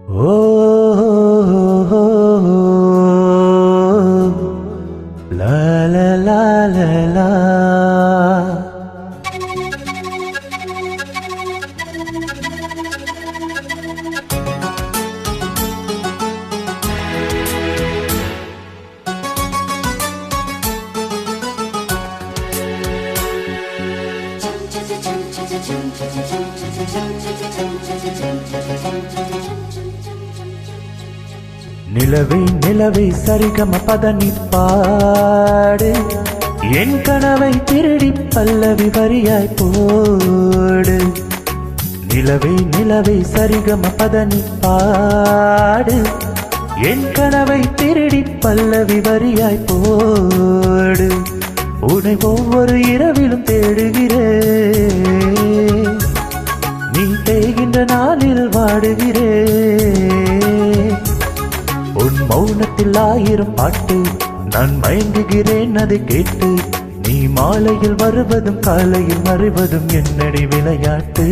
La la la la la. நிலவை நிலவை சரிகம பதனி பாடு என் கனவை திருடி பல்லவி வரியாய் போடு. நிலவை நிலவை சரிகம பதனி பாடு என் கனவை திருடி பல்லவி வரியாய் போடு. உன்னை ஒவ்வொரு இரவிலும் தேடுகிறேன், நீ தேய்கின்ற நாளில் வாடுகிறேன். உன் மௌனத்தில் 1000 பாட்டு நான் மயங்குகிறேன் அதை கேட்டு. நீ மாலையில் வருவதும் காலையில் மறைவதும் என்னடி விளையாட்டு.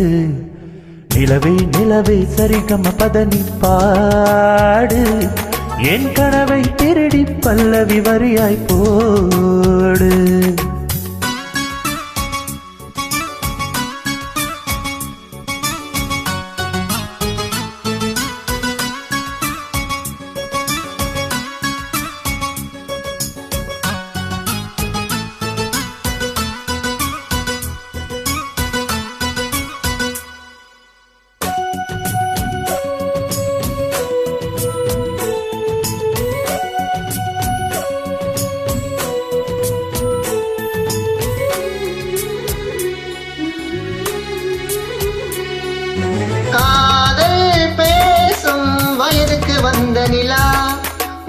நிலவே நிலவே சரிகம பதனி பாடு என் கனவை திருடி பல்லவி வரியாய் போடு. வந்த நிலா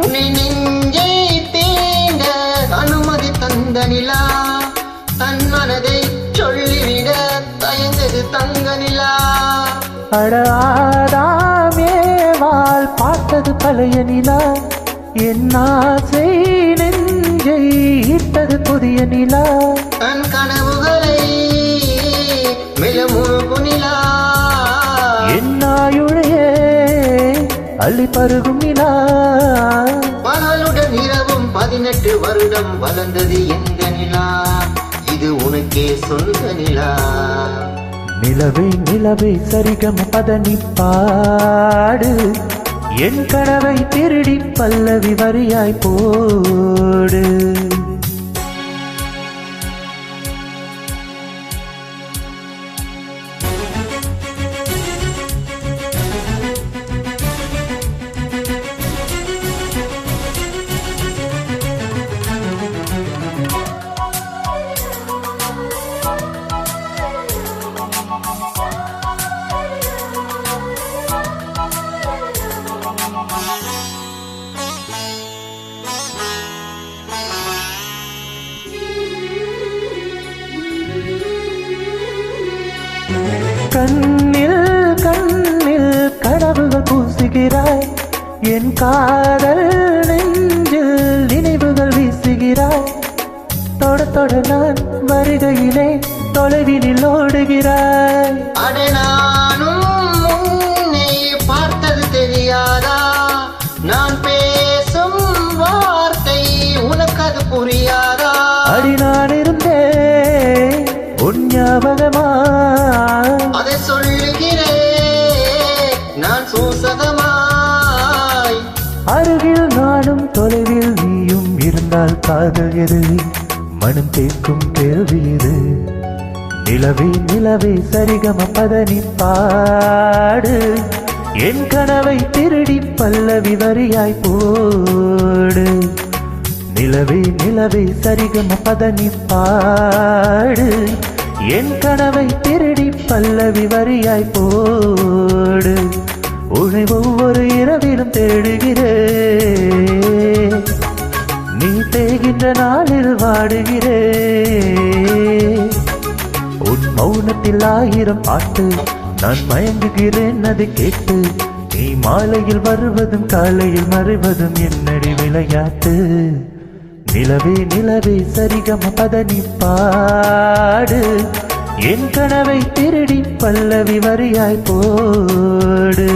உன்னை நெஞ்சை தீண்ட அனுமதி தந்த நிலா, தன் மனதை சொல்லிவிட தயந்தது தங்க நிலா. அடாதாமேவால் பார்த்தது பழைய நிலா, என் ஆசை நெஞ்சை இட்டது புதிய நிலா. தன் கனவுகளை மிளமுழுகு நிலா, என் ஆயுளையே அள்ளி பருகும் நிலா. பகலுடன் இரவும் 18 வருடம் வளர்ந்தது எந்த நிலா, இது உனக்கே சொந்த நிலா. நிலவே நிலவே சரிகம பதனி பாடு என் கனவை திருடி பல்லவி வரியாய் போடு. கண்ணில் கண்ணில் கனவுகள் பூசுகிறாய், என் காதல் நெஞ்சில் நினைவுகள் வீசுகிறாய். தொட தொட நான் வருகையிலே தொலைவினில் ஓடுகிறாய். அடே நானும் உன்னை பார்த்தது தெரியாதா, நான் பேசும் வார்த்தை உனக்கு அது புரியாதா. அடி நான் இருந்தேன் உன் ஞாபகமா, அதை சொல்லுகிறேன் நான் சூசகமாய். அருகில் நானும் தொலைவில் நீயும் இருந்தால் காதல் எது, மனம் தேக்கும் கேள்வி இது. நிலவே நிலவே சரிகம பதனி பாடு என் கனவை திருடி பல்லவி வரியாய் போடு. நிலவே நிலவே சரிகம பதனி பாடு என் கனவை திருடி பல்லவி வரியாய் போடு. உன்னை ஒவ்வொரு இரவிலும் தேடுகிறேன், நீ தேய்கின்ற நாளில் வாடுகிறேன். உன் மௌனத்தில் 1000 பாட்டு நான் மயங்குகிறேன் அதை கேட்டு. நீ மாலையில் வருவதும் காலையில் மறைவதும் என்னடி விளையாட்டு. நிலவே நிலவே சரிகம பதனி பாடு என் கனவை திருடி பல்லவி வரியாய் போடு.